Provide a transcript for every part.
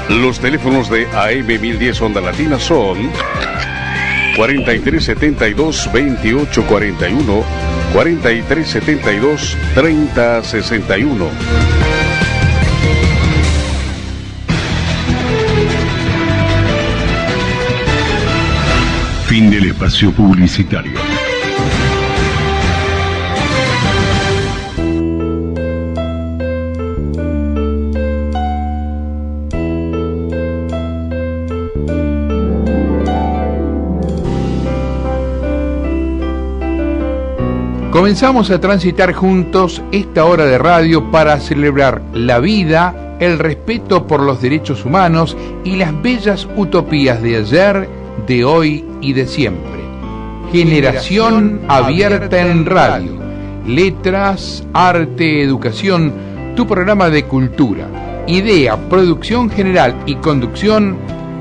Los teléfonos de AM 1010 Onda Latina son 4372-2841, 4372-3061. Fin del espacio publicitario. Comenzamos a transitar juntos esta hora de radio para celebrar la vida, el respeto por los derechos humanos y las bellas utopías de ayer, de hoy y de siempre. Generación Abierta en Radio. Letras, arte, educación, tu programa de cultura. Idea, producción general y conducción,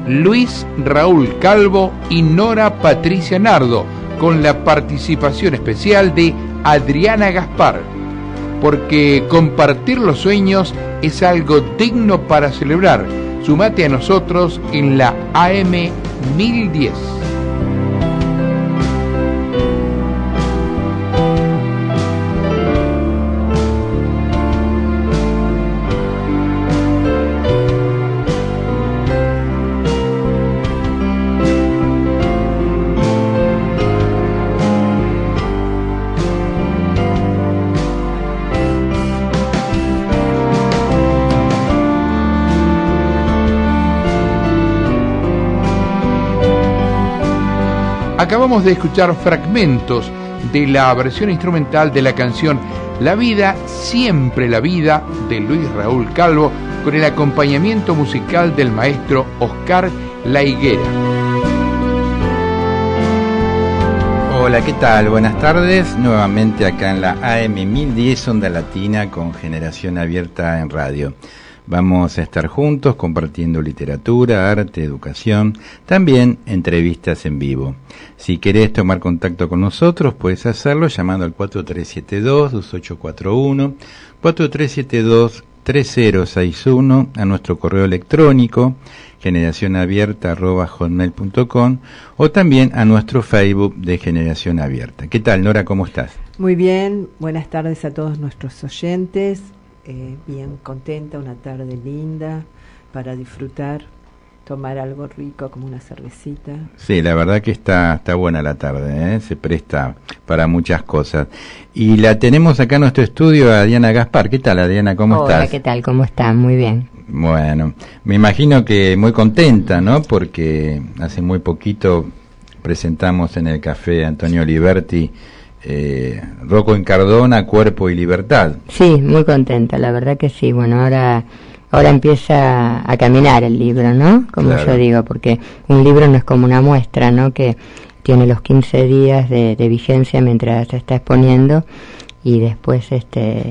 Luis Raúl Calvo y Nora Patricia Nardo, con la participación especial de Adriana Gaspar, porque compartir los sueños es algo digno para celebrar. Sumate a nosotros en la AM 1010. Acabamos de escuchar fragmentos de la versión instrumental de la canción La Vida, Siempre la Vida, de Luis Raúl Calvo, con el acompañamiento musical del maestro Oscar La Higuera. Hola, ¿qué tal? Buenas tardes, nuevamente acá en la AM 1010 Onda Latina con Generación Abierta en Radio. Vamos a estar juntos compartiendo literatura, arte, educación, también entrevistas en vivo. Si querés tomar contacto con nosotros, puedes hacerlo llamando al 4372-2841, 4372-3061, a nuestro correo electrónico, generacionabierta@hotmail.com, o también a nuestro Facebook de Generación Abierta. ¿Qué tal, Nora? ¿Cómo estás? Muy bien, buenas tardes a todos nuestros oyentes. Bien contenta, una tarde linda para disfrutar, tomar algo rico como una cervecita. Sí, la verdad que está buena la tarde, se presta para muchas cosas. Y la tenemos acá en nuestro estudio a Diana Gaspar. ¿Qué tal, Diana? ¿Cómo estás? Hola, ¿qué tal? ¿Cómo están? Muy bien. Bueno, me imagino que muy contenta, ¿no? Porque hace muy poquito presentamos en el Café Antonio Liberti Rocco Incardona, Cuerpo y Libertad. Sí, muy contenta, la verdad que sí. Bueno, ahora empieza a caminar el libro, ¿no? Como claro. Yo digo, porque un libro no es como una muestra, ¿no? Que tiene los 15 días de vigencia mientras se está exponiendo, y después,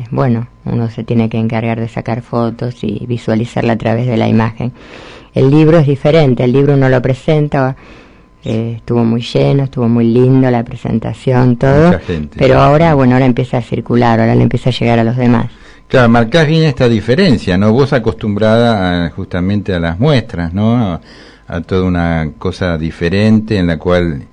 bueno, uno se tiene que encargar de sacar fotos y visualizarla a través de la imagen. El libro es diferente, el libro uno lo presenta. Estuvo muy lleno, estuvo muy lindo la presentación, todo, pero ahora empieza a circular, ahora le empieza a llegar a los demás. Claro, marcás bien esta diferencia, ¿no? Vos acostumbrada justamente a las muestras, ¿no? A toda una cosa diferente en la cual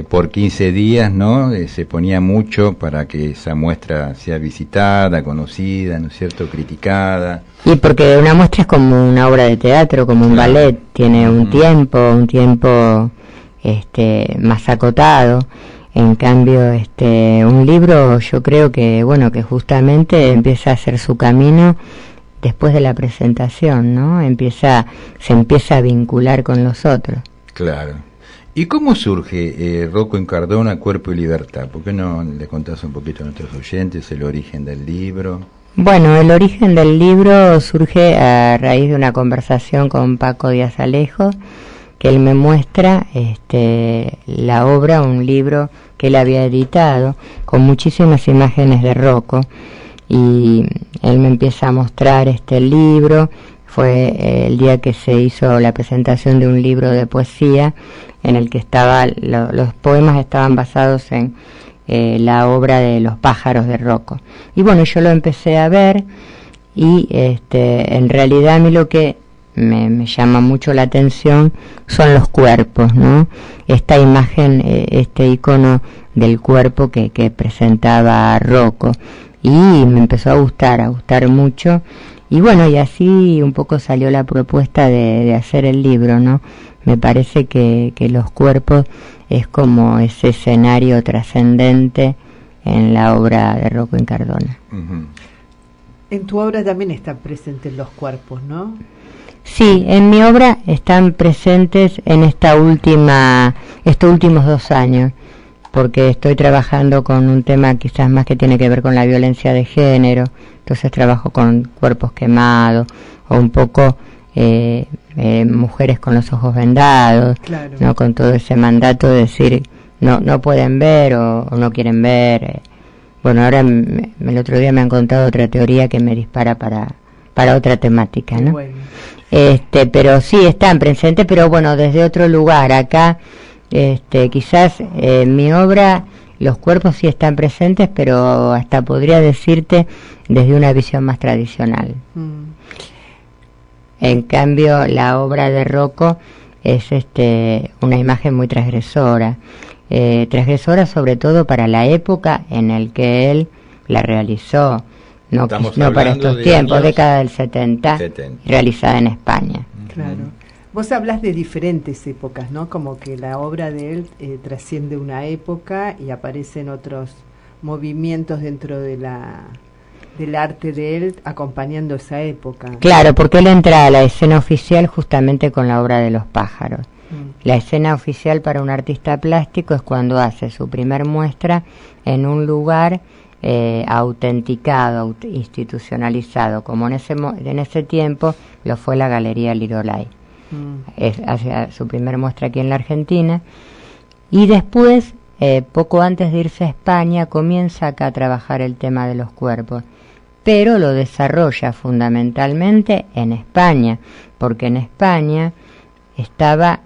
por 15 días, ¿no? Se ponía mucho para que esa muestra sea visitada, conocida, ¿no es cierto?, criticada. Y porque una muestra es como una obra de teatro, como un ballet, tiene un tiempo más acotado. En cambio, un libro, yo creo que, que justamente empieza a hacer su camino después de la presentación, ¿no? Se empieza a vincular con los otros. Claro. ¿Y cómo surge Rocco Incardona, Cuerpo y Libertad? ¿Por qué no le contás un poquito a nuestros oyentes el origen del libro? Bueno, el origen del libro surge a raíz de una conversación con Paco Díaz Alejo, que él me muestra la obra, un libro que él había editado con muchísimas imágenes de Rocco, y él me empieza a mostrar el libro. Fue el día que se hizo la presentación de un libro de poesía en el que los poemas estaban basados en la obra de Los pájaros de Rocco, y bueno, yo lo empecé a ver y en realidad a mí lo que me llama mucho la atención son los cuerpos, ¿no? Esta imagen, este icono del cuerpo que presentaba Rocco, y me empezó a gustar mucho, y bueno, y así un poco salió la propuesta de hacer el libro, ¿no? Me parece que los cuerpos es como ese escenario trascendente en la obra de Rocco Incardona. Uh-huh. En tu obra también están presentes los cuerpos, ¿no? Sí, en mi obra están presentes en estos últimos 2 años, porque estoy trabajando con un tema quizás más que tiene que ver con la violencia de género, entonces trabajo con cuerpos quemados, o un poco mujeres con los ojos vendados, claro, ¿no? Con todo ese mandato de decir no pueden ver o no quieren ver. Bueno, ahora el otro día me han contado otra teoría que me dispara para otra temática, ¿no? Bueno. Pero sí están presentes, pero bueno, desde otro lugar. Acá quizás en mi obra los cuerpos sí están presentes, pero hasta podría decirte desde una visión más tradicional. En cambio, la obra de Rocco es una imagen muy transgresora sobre todo para la época en el que él la realizó, no para estos tiempos, década del 70, realizada en España. Claro. Vos hablas de diferentes épocas, ¿no? Como que la obra de él trasciende una época y aparecen otros movimientos dentro del arte de él acompañando esa época. Claro, porque él entra a la escena oficial justamente con la obra de los pájaros. La escena oficial para un artista plástico es cuando hace su primer muestra en un lugar autenticado, institucionalizado, como en ese tiempo lo fue la Galería Lirolay. Hace su primer muestra aquí en la Argentina, y después, poco antes de irse a España, comienza acá a trabajar el tema de los cuerpos, pero lo desarrolla fundamentalmente en España, porque en España estaba,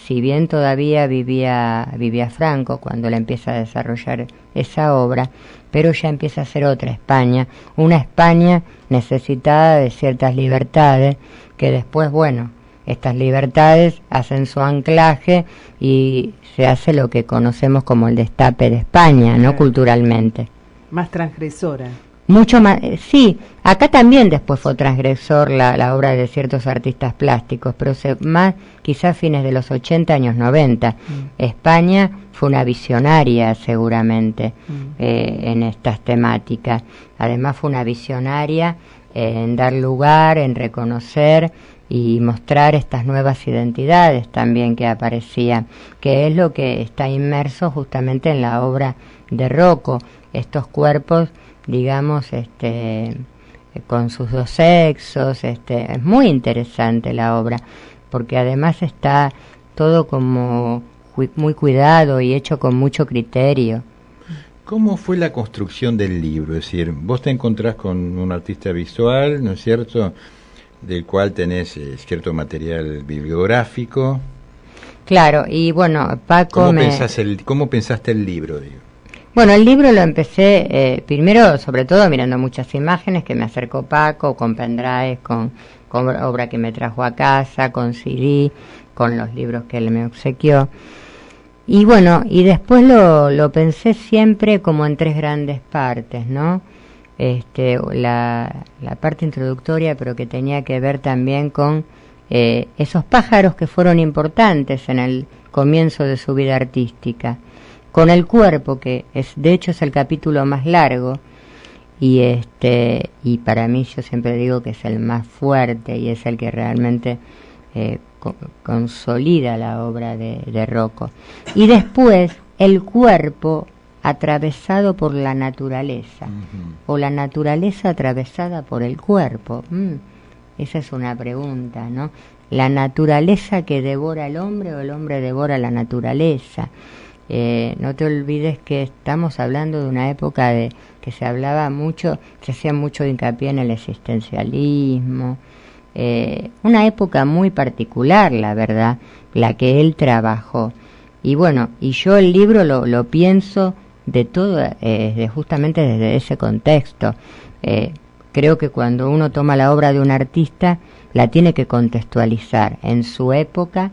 si bien todavía vivía Franco cuando él empieza a desarrollar esa obra, pero ya empieza a ser otra España, una España necesitada de ciertas libertades, que después, bueno, estas libertades hacen su anclaje y se hace lo que conocemos como el destape de España, ¿no? Culturalmente. Más transgresora. Mucho más, sí, acá también después fue transgresor la obra de ciertos artistas plásticos, pero más quizás fines de los 80, años 90. España fue una visionaria seguramente en estas temáticas. Además fue una visionaria en dar lugar, en reconocer y mostrar estas nuevas identidades también que aparecían, que es lo que está inmerso justamente en la obra de Rocco, estos cuerpos, digamos, con sus dos sexos. Es muy interesante la obra, porque además está todo como muy cuidado y hecho con mucho criterio. ¿Cómo fue la construcción del libro? Es decir, vos te encontrás con un artista visual, ¿no es cierto?, del cual tenés cierto material bibliográfico. Claro, y bueno, Paco... ¿Cómo pensaste el libro, digo? Bueno, el libro lo empecé primero, sobre todo, mirando muchas imágenes que me acercó Paco, con pendrive, con obra que me trajo a casa, con CD, con los libros que él me obsequió. Y bueno, y después lo pensé siempre como en 3 grandes partes, ¿no? La parte introductoria, pero que tenía que ver también con esos pájaros que fueron importantes en el comienzo de su vida artística, con el cuerpo, que de hecho es el capítulo más largo, y para mí, yo siempre digo que es el más fuerte y es el que realmente consolida la obra de Rocco. Y después el cuerpo atravesado por la naturaleza, o la naturaleza atravesada por el cuerpo. Esa es una pregunta, ¿no? La naturaleza que devora al hombre, o el hombre devora la naturaleza. No te olvides que estamos hablando de una época que se hablaba mucho, se hacía mucho hincapié en el existencialismo, una época muy particular, la verdad, la que él trabajó. Y bueno, y yo el libro lo pienso de todo, justamente desde ese contexto. creo que cuando uno toma la obra de un artista, la tiene que contextualizar en su época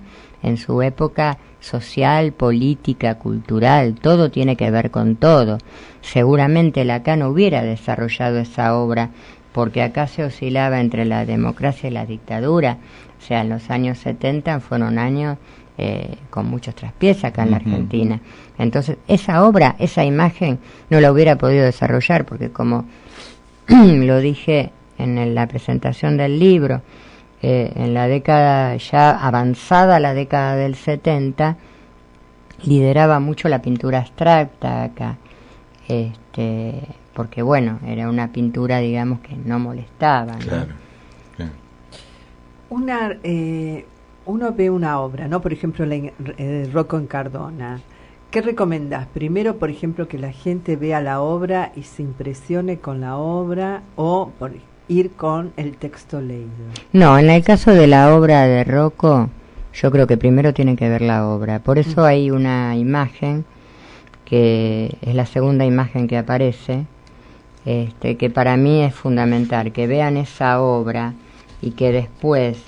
social, política, cultural, todo tiene que ver con todo. Seguramente Lacan no hubiera desarrollado esa obra, porque acá se oscilaba entre la democracia y la dictadura. O sea, en los años 70 fueron años con muchos traspiés acá en la Argentina. Entonces, esa obra, esa imagen, no la hubiera podido desarrollar, porque como lo dije en la presentación del libro, en la década ya avanzada, la década del 70, lideraba mucho la pintura abstracta acá, porque bueno, era una pintura, digamos, que no molestaba, ¿no? Claro, claro. Uno ve una obra, ¿no? Por ejemplo, Rocco Incardona. ¿Qué recomendás? Primero, por ejemplo, que la gente vea la obra y se impresione con la obra, o por ir con el texto leído. No, en el caso de la obra de Rocco, yo creo que primero tienen que ver la obra. Por eso hay una imagen, que es la segunda imagen que aparece, que para mí es fundamental, que vean esa obra y que después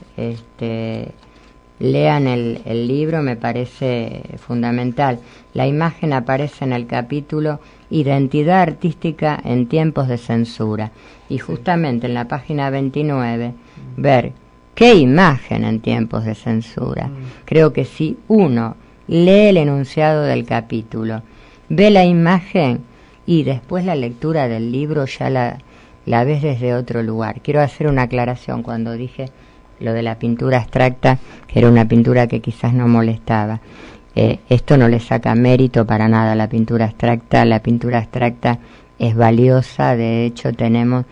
lean el libro, me parece fundamental. La imagen aparece en el capítulo Identidad artística en tiempos de censura, y justamente en la página 29 ver qué imagen en tiempos de censura. Creo que si uno lee el enunciado del capítulo, ve la imagen y después la lectura del libro, ya la ves desde otro lugar. Quiero hacer una aclaración cuando dije lo de la pintura abstracta, que era una pintura que quizás no molestaba. Esto no le saca mérito para nada a la pintura abstracta. La pintura abstracta es valiosa. De hecho, tenemos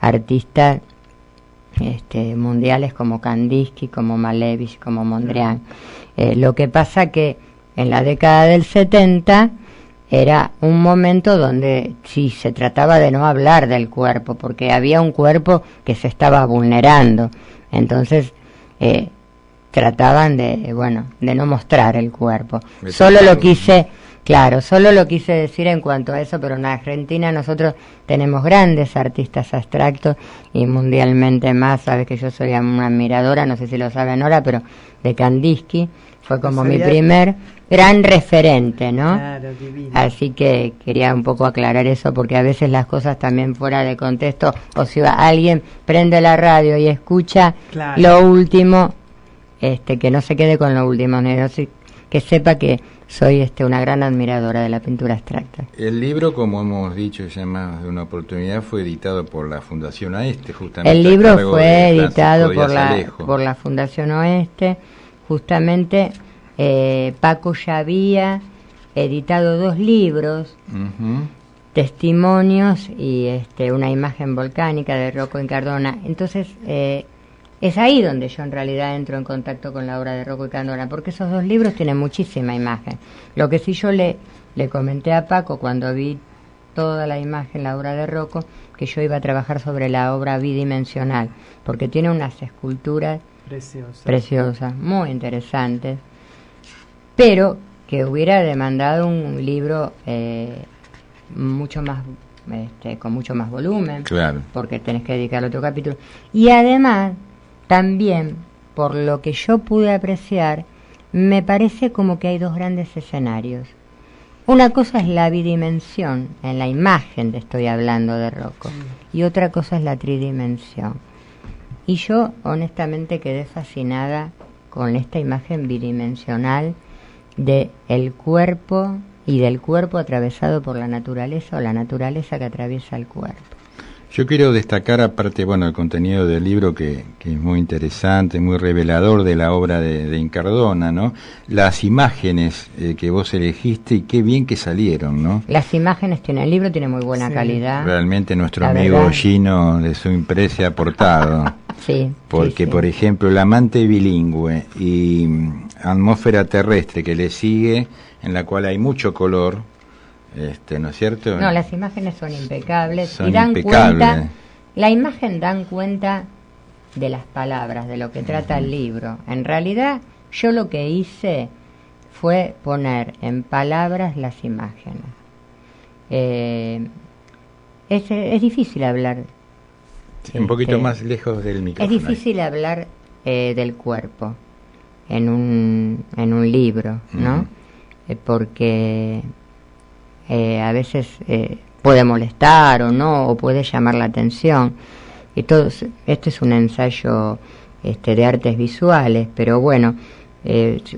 artistas mundiales como Kandinsky, como Malevich, como Mondrian. Lo que pasa que en la década del 70 era un momento donde sí se trataba de no hablar del cuerpo, porque había un cuerpo que se estaba vulnerando. Entonces trataban de no mostrar el cuerpo. Solo lo quise decir en cuanto a eso, pero en Argentina nosotros tenemos grandes artistas abstractos y mundialmente más. Sabes que yo soy una admiradora, no sé si lo saben ahora, pero de Kandinsky fue como mi primer gran referente, ¿no? Claro, divino. Así que quería un poco aclarar eso, porque a veces las cosas también fuera de contexto, o si alguien prende la radio y escucha lo último, que no se quede con lo último, ¿no? Que sepa que soy una gran admiradora de la pintura abstracta. El libro, como hemos dicho ya más de una oportunidad, fue editado por la Fundación Oeste, justamente. El libro fue editado por la Fundación Oeste, justamente. Paco ya había editado 2 libros, Testimonios y una imagen volcánica de Rocco Incardona. Entonces es ahí donde yo en realidad entro en contacto con la obra de Rocco Incardona, porque esos 2 libros tienen muchísima imagen. Lo que sí yo le comenté a Paco cuando vi toda la imagen, la obra de Rocco, que yo iba a trabajar sobre la obra bidimensional, porque tiene unas esculturas preciosas, muy interesantes, pero que hubiera demandado un libro mucho más con mucho más volumen, claro, porque tenés que dedicarle otro capítulo. Y además, también, por lo que yo pude apreciar, me parece como que hay 2 grandes escenarios. Una cosa es la bidimensión, en la imagen estoy hablando de Rocco, y otra cosa es la tridimensión. Y yo honestamente quedé fascinada con esta imagen bidimensional de el cuerpo y del cuerpo atravesado por la naturaleza, o la naturaleza que atraviesa el cuerpo. Yo quiero destacar, aparte, el contenido del libro que es muy interesante, muy revelador de la obra de Incardona, ¿no? Las imágenes que vos elegiste, y qué bien que salieron, ¿no? Las imágenes el libro tiene muy buena calidad. Realmente nuestro amigo Gino de su impresa ha aportado. Sí. Porque, por ejemplo, El amante bilingüe y Atmósfera terrestre, que le sigue, en la cual hay mucho color, ¿no es cierto? No, las imágenes son impecables y dan cuenta, la imagen dan cuenta de las palabras, de lo que trata el libro. En realidad, yo lo que hice fue poner en palabras las imágenes. Es difícil hablar Un poquito más lejos del micrófono. Es difícil hablar del cuerpo en un libro, ¿no? Porque a veces puede molestar o no, o puede llamar la atención. Y este es un ensayo de artes visuales, pero bueno,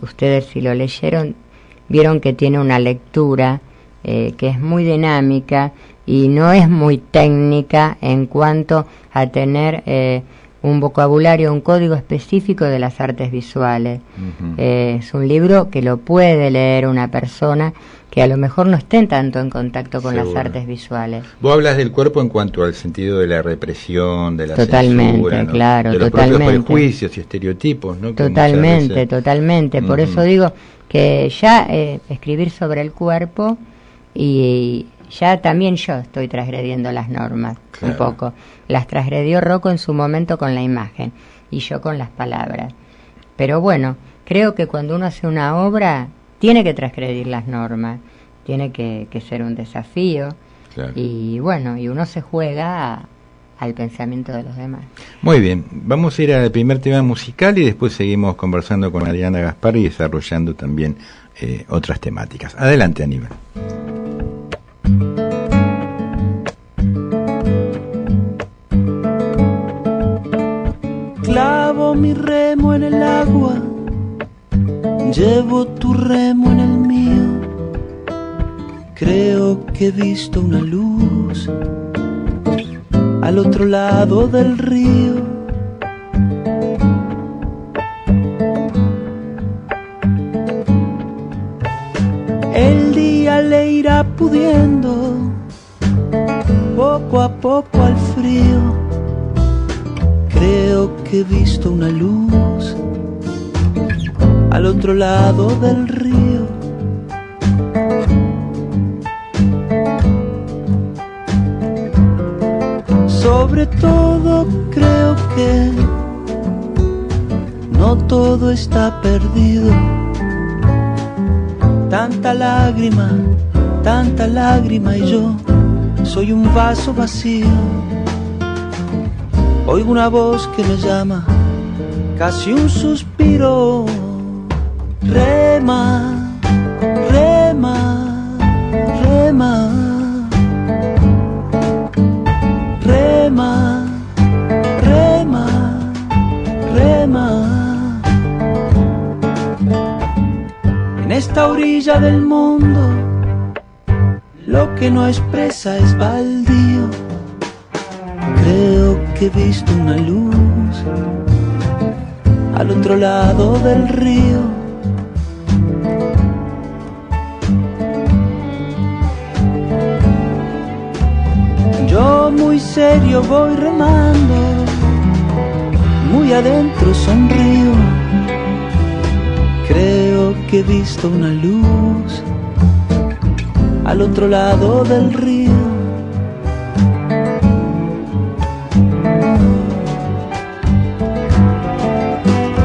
ustedes si lo leyeron, vieron que tiene una lectura que es muy dinámica y no es muy técnica en cuanto a tener un vocabulario, un código específico de las artes visuales. Es un libro que lo puede leer una persona que a lo mejor no estén tanto en contacto con las artes visuales. Vos hablas del cuerpo en cuanto al sentido de la represión, de la censura, ¿no? Claro, de los propios prejuicios y estereotipos, ¿no? Totalmente. Por eso digo que ya escribir sobre el cuerpo, y ya también yo estoy transgrediendo las normas, un poco. Las transgredió Rocco en su momento con la imagen y yo con las palabras. Pero bueno, creo que cuando uno hace una obra tiene que transgredir las normas, tiene que ser un desafío. Y bueno, y uno se juega al pensamiento de los demás. Muy bien, vamos a ir al primer tema musical y después seguimos conversando con Adriana Gaspar y desarrollando también otras temáticas. Adelante, Aníbal. Clavo mi remo en el agua, llevo tu remo en el mío. Creo que he visto una luz al otro lado del río. El día le irá pudiendo poco a poco al frío. Creo que he visto una luz al otro lado del río. Sobre todo creo que no todo está perdido. Tanta lágrima y yo soy un vaso vacío. Oigo una voz que me llama, casi un suspiro. Rema, rema, rema. Rema, rema, rema. En esta orilla del mundo, lo que no expresa es baldío. Creo que he visto una luz al otro lado del río. Yo muy serio voy remando, muy adentro sonrío. Creo que he visto una luz al otro lado del río.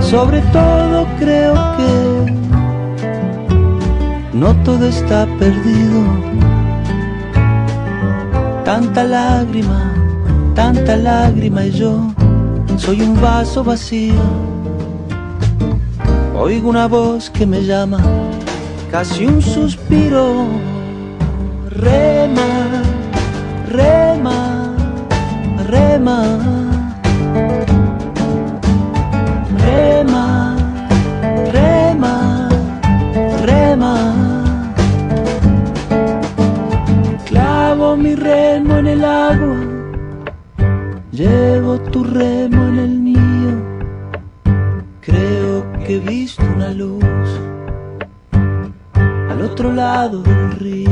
Sobre todo creo que no todo está perdido. Tanta lágrima y yo soy un vaso vacío. Oigo una voz que me llama, casi un suspiro. Rema, rema, rema. Rema, rema, rema. Clavo mi remo en el agua, llevo tu remo en el mío. Creo que he visto una luz al otro lado del río.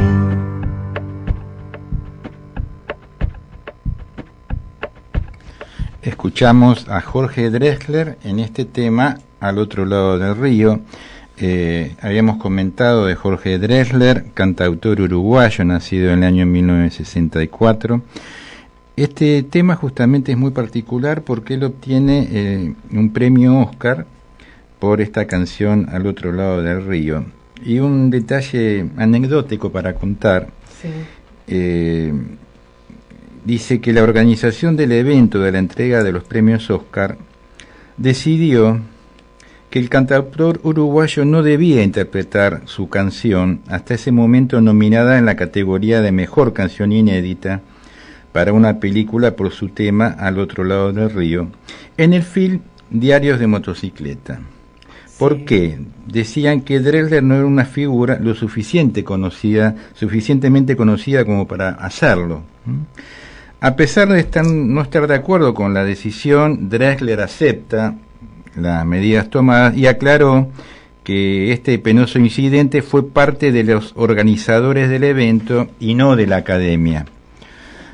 Escuchamos a Jorge Drexler en este tema, Al otro lado del río. Habíamos comentado de Jorge Drexler, cantautor uruguayo, nacido en el año 1964. Este tema justamente es muy particular porque él obtiene un premio Oscar por esta canción Al otro lado del río. Y un detalle anecdótico para contar. Sí. dice que la organización del evento de la entrega de los premios Oscar decidió que el cantautor uruguayo no debía interpretar su canción, hasta ese momento nominada en la categoría de Mejor Canción Inédita para una película por su tema Al otro lado del río, en el film Diarios de motocicleta. ¿Por qué? Decían que Dresler no era una figura lo suficientemente conocida como para hacerlo. A pesar de no estar de acuerdo con la decisión, Dresler acepta las medidas tomadas y aclaró que este penoso incidente fue parte de los organizadores del evento y no de la academia.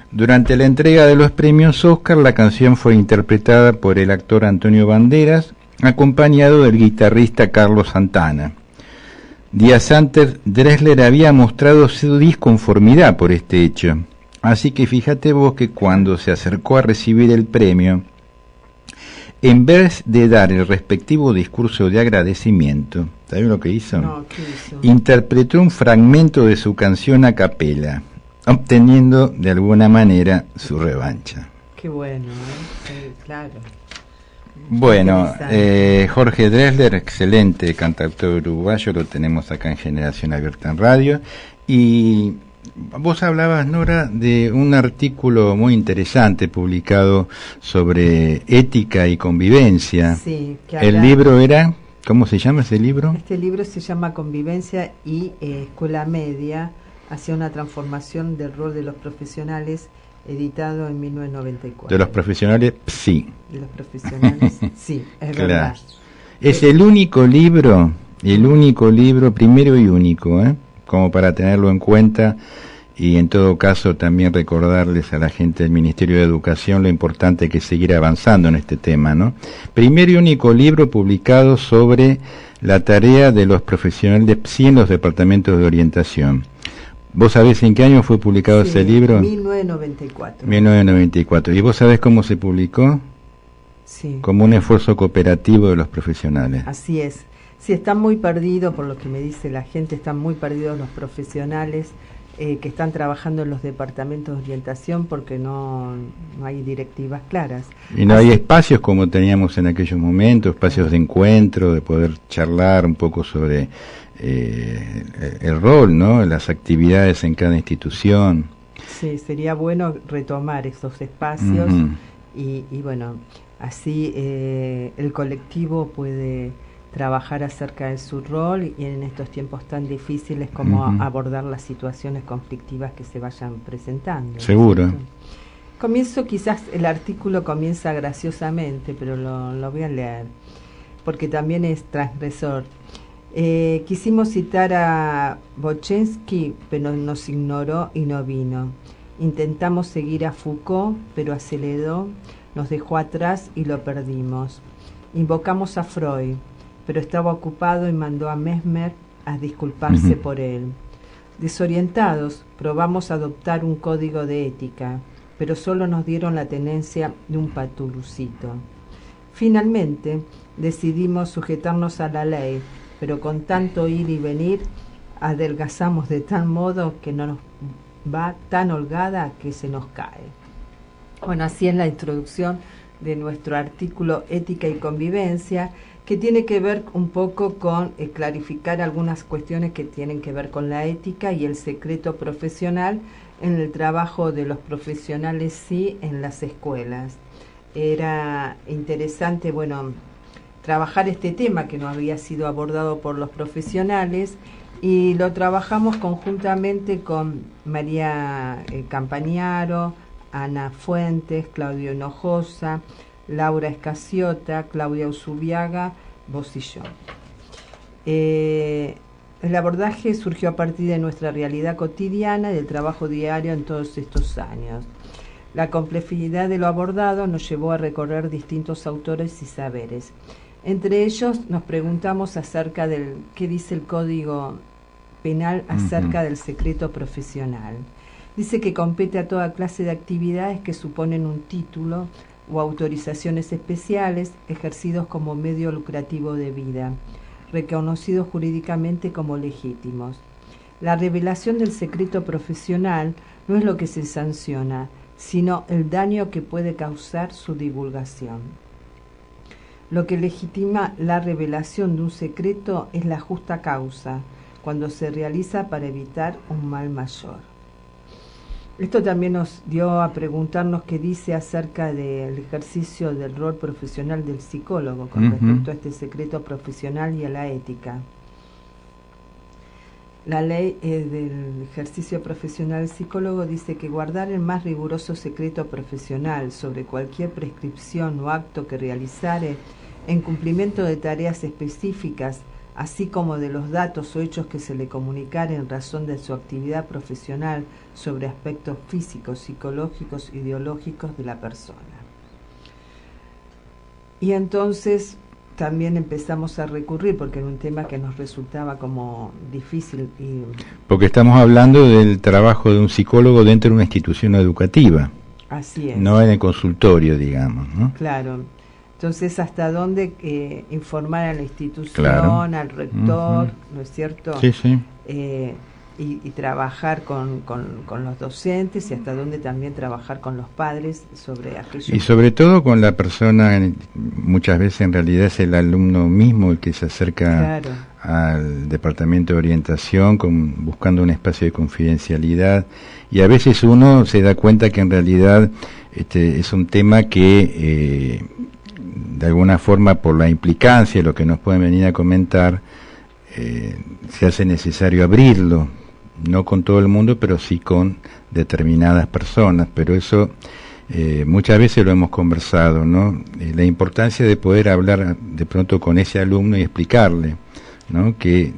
Durante la entrega de los premios Oscar, la canción fue interpretada por el actor Antonio Banderas, acompañado del guitarrista Carlos Santana. Días antes, Dresler había mostrado su disconformidad por este hecho. Así que fíjate vos que cuando se acercó a recibir el premio, en vez de dar el respectivo discurso de agradecimiento, ¿sabes lo que hizo? No, ¿qué hizo? Interpretó un fragmento de su canción a capela, obteniendo de alguna manera su revancha. Qué bueno, ¿eh? Claro. Bueno, Jorge Dresler, excelente cantautor uruguayo, lo tenemos acá en Generación Abierta en Radio. Y vos hablabas, Nora, de un artículo muy interesante publicado sobre ética y convivencia. Sí, que el libro era, ¿cómo se llama ese libro? Este libro se llama Convivencia y Escuela Media, hacia una transformación del rol de los profesionales, editado en 1994. De los profesionales, sí. De los profesionales, sí, es claro. Verdad. Es el único libro, primero y único, como para tenerlo en cuenta, y en todo caso también recordarles a la gente del Ministerio de Educación lo importante que es seguir avanzando en este tema, ¿no? Primer y único libro publicado sobre la tarea de los profesionales de PSI en los departamentos de orientación. ¿Vos sabés en qué año fue publicado ese libro? 1994. 1994. ¿Y vos sabés cómo se publicó? Sí. Como un esfuerzo cooperativo de los profesionales. Así es. Sí, están muy perdidos, por lo que me dice la gente, están muy perdidos los profesionales que están trabajando en los departamentos de orientación porque no hay directivas claras. Y no hay espacios como teníamos en aquellos momentos, espacios de encuentro, de poder charlar un poco sobre el rol, ¿no? Las actividades en cada institución. Sí, sería bueno retomar esos espacios y bueno, así el colectivo puede trabajar acerca de su rol y en estos tiempos tan difíciles como abordar las situaciones conflictivas que se vayan presentando. Seguro. Comienzo, quizás el artículo comienza graciosamente, pero lo voy a leer, porque también es transgresor. Quisimos citar a Bochensky, pero nos ignoró y no vino. Intentamos seguir a Foucault, pero a Celedón nos dejó atrás y lo perdimos. Invocamos a Freud, pero estaba ocupado y mandó a Mesmer a disculparse por él. Desorientados, probamos adoptar un código de ética, pero solo nos dieron la tenencia de un patulucito. Finalmente, decidimos sujetarnos a la ley, pero con tanto ir y venir, adelgazamos de tal modo que no nos va tan holgada que se nos cae. Bueno, así es la introducción de nuestro artículo Ética y Convivencia, que tiene que ver un poco con clarificar algunas cuestiones que tienen que ver con la ética y el secreto profesional en el trabajo de los profesionales, sí, en las escuelas. Era interesante, bueno, trabajar este tema que no había sido abordado por los profesionales y lo trabajamos conjuntamente con María Campagnaro, Ana Fuentes, Claudio Hinojosa, Laura Escaciota, Claudia Usubiaga, vos y yo. El abordaje surgió a partir de nuestra realidad cotidiana y del trabajo diario en todos estos años. La complejidad de lo abordado nos llevó a recorrer distintos autores y saberes. Entre ellos nos preguntamos acerca del qué dice el Código Penal acerca del secreto profesional. Dice que compete a toda clase de actividades que suponen un título o autorizaciones especiales ejercidos como medio lucrativo de vida, reconocidos jurídicamente como legítimos. La revelación del secreto profesional no es lo que se sanciona, sino el daño que puede causar su divulgación. Lo que legitima la revelación de un secreto es la justa causa, cuando se realiza para evitar un mal mayor. Esto también nos dio a preguntarnos qué dice acerca del ejercicio del rol profesional del psicólogo con respecto a este secreto profesional y a la ética. La ley del ejercicio profesional del psicólogo dice que guardar el más riguroso secreto profesional sobre cualquier prescripción o acto que realizare en cumplimiento de tareas específicas, así como de los datos o hechos que se le comunicaren en razón de su actividad profesional sobre aspectos físicos, psicológicos, ideológicos de la persona. Y entonces también empezamos a recurrir, porque era un tema que nos resultaba como difícil. Porque estamos hablando del trabajo de un psicólogo dentro de una institución educativa. Así es. No en el consultorio, digamos, ¿no? Claro. Entonces, ¿hasta dónde informar a la institución, claro, al rector, ¿no es cierto? Sí, sí. Y trabajar con los docentes, y hasta dónde también trabajar con los padres sobre aquello. Y sobre todo con la persona, muchas veces en realidad es el alumno mismo el que se acerca, claro, al departamento de orientación buscando un espacio de confidencialidad, y a veces uno se da cuenta que en realidad es un tema que de alguna forma, por la implicancia, lo que nos pueden venir a comentar, se hace necesario abrirlo, no con todo el mundo, pero sí con determinadas personas. Pero eso muchas veces lo hemos conversado, ¿no? La importancia de poder hablar de pronto con ese alumno y explicarle, ¿no? Que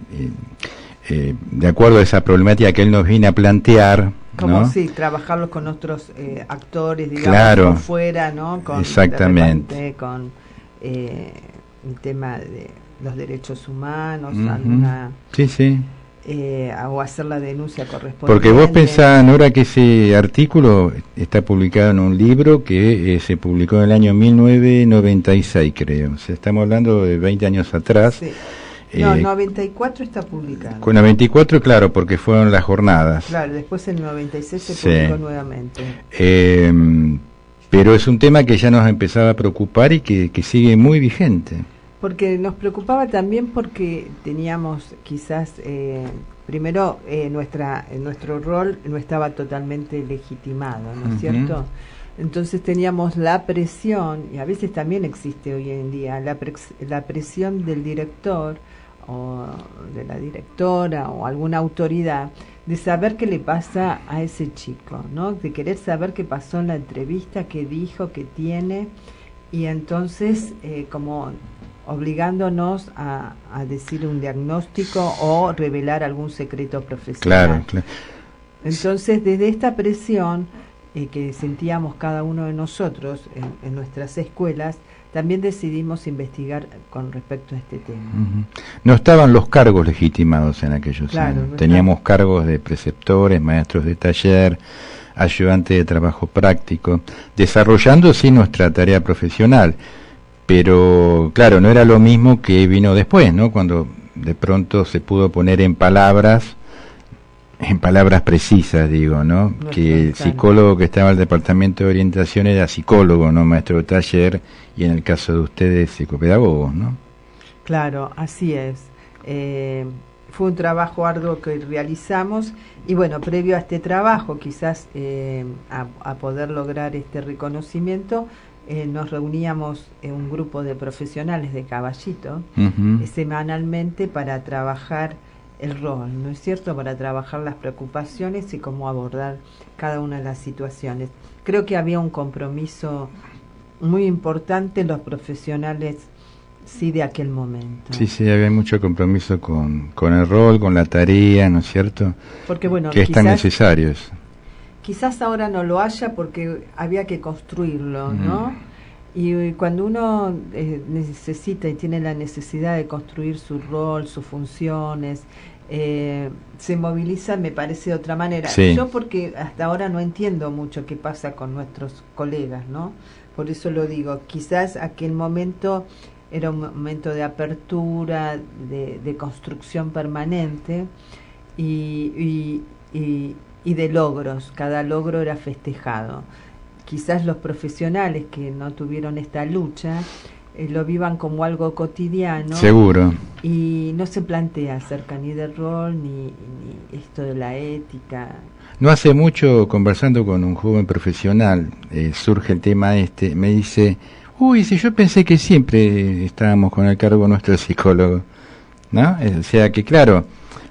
de acuerdo a esa problemática que él nos viene a plantear, como, ¿no? sí, trabajarlos con otros actores, digamos, claro, por fuera, ¿no? Con, exactamente. Con el tema de los derechos humanos, alguna... Sí, sí. O hacer la denuncia correspondiente. Porque vos pensás, Nora, que ese artículo está publicado en un libro que se publicó en el año 1996, creo. O sea, estamos hablando de 20 años atrás. Sí. No, 94 está publicado. Con 94, claro, porque fueron las jornadas. Claro, después en el 96 se publicó nuevamente. Pero es un tema que ya nos empezaba a preocupar y que sigue muy vigente. Porque nos preocupaba también porque teníamos quizás, primero, nuestro rol no estaba totalmente legitimado, ¿no es cierto? Entonces teníamos la presión, y a veces también existe hoy en día, la presión del director o de la directora o alguna autoridad de saber qué le pasa a ese chico, ¿no? De querer saber qué pasó en la entrevista, qué dijo, qué tiene, y entonces como obligándonos a decir un diagnóstico o revelar algún secreto profesional. Claro, claro. Entonces, desde esta presión que sentíamos cada uno de nosotros en nuestras escuelas, también decidimos investigar con respecto a este tema. No estaban los cargos legitimados en aquellos años. Teníamos cargos de preceptores, maestros de taller, ayudantes de trabajo práctico, desarrollando sí nuestra tarea profesional. Pero, claro, no era lo mismo que vino después, ¿no? Cuando de pronto se pudo poner en palabras precisas, digo, ¿no? Que el psicólogo que estaba en el departamento de orientación era psicólogo, no maestro de taller, y en el caso de ustedes, psicopedagogos, ¿no? Claro, así es. Fue un trabajo arduo que realizamos, y bueno, previo a este trabajo, quizás a poder lograr este reconocimiento, nos reuníamos en un grupo de profesionales de Caballito semanalmente para trabajar el rol, ¿no es cierto? Para trabajar las preocupaciones y cómo abordar cada una de las situaciones. Creo que había un compromiso muy importante en los profesionales, sí, de aquel momento. Sí, sí, había mucho compromiso con el rol, con la tarea, ¿no es cierto? Porque bueno, que es tan necesario eso. Quizás ahora no lo haya porque había que construirlo, ¿no? Y cuando uno necesita y tiene la necesidad de construir su rol, sus funciones, se moviliza, me parece, de otra manera. Sí. Yo porque hasta ahora no entiendo mucho qué pasa con nuestros colegas, ¿no? Por eso lo digo, quizás aquel momento era un momento de apertura, de construcción permanente y de logros. Cada logro era festejado. quizás los profesionales que no tuvieron esta lucha lo vivan como algo cotidiano. Seguro. Y no se plantea acerca ni del rol ni esto de la ética. No hace mucho, conversando con un joven profesional, surge el tema me dice, uy, si yo pensé que siempre estábamos con el cargo nuestro psicólogo, ¿no? O sea que claro,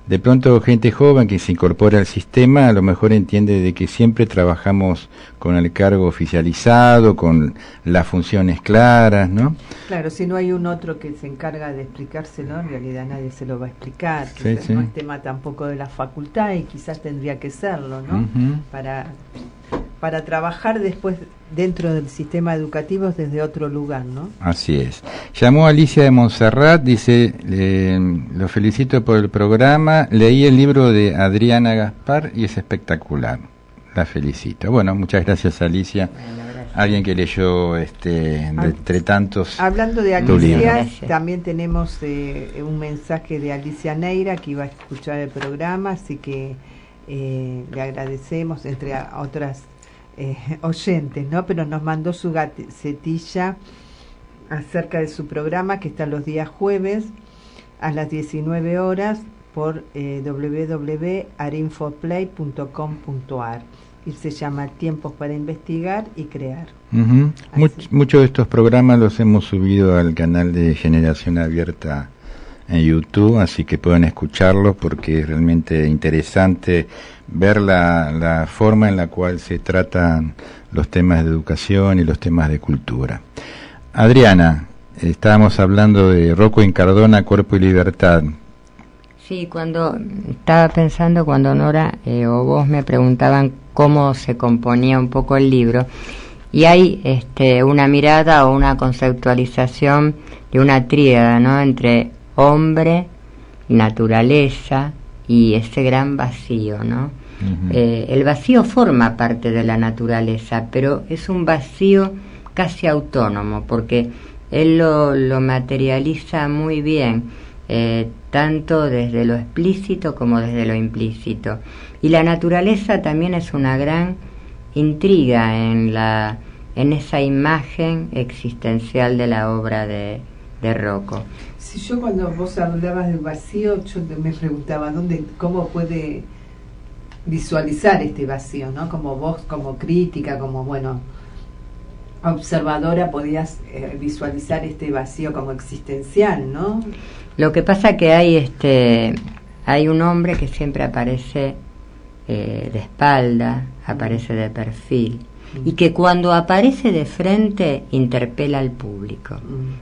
de pronto gente joven que se incorpora al sistema a lo mejor entiende de que siempre trabajamos con el cargo oficializado, con las funciones claras, ¿no? Claro, si no hay un otro que se encarga de explicárselo, en realidad nadie se lo va a explicar. Sí, sí. No es tema tampoco de la facultad y quizás tendría que serlo, ¿no? Para trabajar después dentro del sistema educativo desde otro lugar, ¿no? Así es. Llamó Alicia de Montserrat, dice, lo felicito por el programa, leí el libro de Adriana Gaspar y es espectacular, la felicito. Bueno, muchas gracias Alicia, alguien que leyó entre tantos. Hablando de Alicia, también tenemos un mensaje de Alicia Neira que iba a escuchar el programa, así que le agradecemos, entre otras oyentes, ¿no? Pero nos mandó su gacetilla acerca de su programa que está los días jueves a las 19 horas por www.arinfoplay.com.ar y se llama Tiempos para Investigar y Crear. Muchos de estos programas los hemos subido al canal de Generación Abierta en YouTube, así que pueden escucharlos porque es realmente interesante ver la forma en la cual se tratan los temas de educación y los temas de cultura. Adriana, estábamos hablando de Rocco Incardona, Cuerpo y Libertad. Sí, cuando estaba pensando, cuando Nora o vos me preguntaban cómo se componía un poco el libro, y hay una mirada o una conceptualización de una tríada, ¿no?, entre hombre, naturaleza y ese gran vacío, ¿no? El vacío forma parte de la naturaleza, pero es un vacío casi autónomo, porque él lo materializa muy bien, tanto desde lo explícito como desde lo implícito. Y la naturaleza también es una gran intriga en esa imagen existencial de la obra de Rocco. Si yo cuando vos hablabas del vacío, yo me preguntaba cómo puede visualizar este vacío, ¿no? Como vos, como crítica, como observadora, podías visualizar este vacío como existencial, ¿no? Lo que pasa que hay un hombre que siempre aparece de espalda, aparece de perfil, y que cuando aparece de frente interpela al público.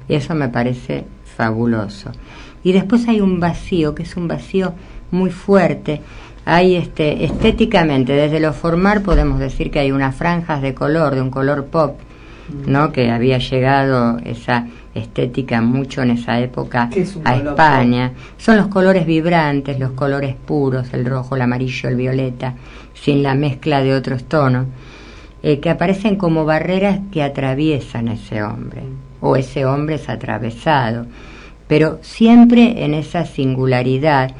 Y eso me parece fabuloso. Y después hay un vacío, que es un vacío muy fuerte. Hay estéticamente, desde lo formal podemos decir que hay unas franjas de color, de un color pop, ¿no?, que había llegado esa estética mucho en esa época a España. Son los colores vibrantes, los colores puros, el rojo, el amarillo, el violeta, sin la mezcla de otros tonos, que aparecen como barreras que atraviesan a ese hombre, o ese hombre es atravesado, pero siempre en esa singularidad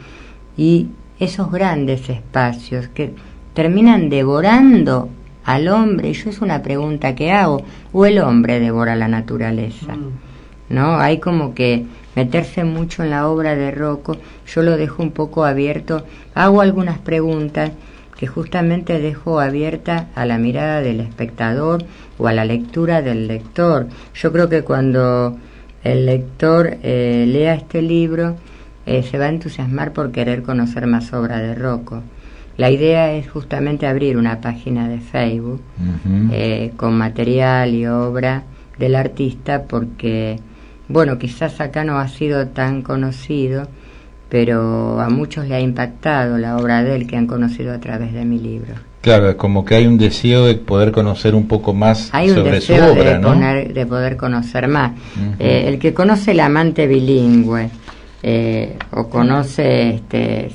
y esos grandes espacios que terminan devorando al hombre. Y yo es una pregunta que hago, o el hombre devora la naturaleza, ¿no? Hay como que meterse mucho en la obra de Rocco. Yo lo dejo un poco abierto, hago algunas preguntas que justamente dejo abierta a la mirada del espectador o a la lectura del lector. Yo creo que cuando el lector lea este libro se va a entusiasmar por querer conocer más obra de Rocco. La idea es justamente abrir una página de Facebook con material y obra del artista, porque, bueno, quizás acá no ha sido tan conocido, pero a muchos le ha impactado la obra de él, que han conocido a través de mi libro. Claro, como que hay un deseo de poder conocer un poco más sobre su obra, ¿no? De poder conocer más. El que conoce El amante bilingüe, o conoce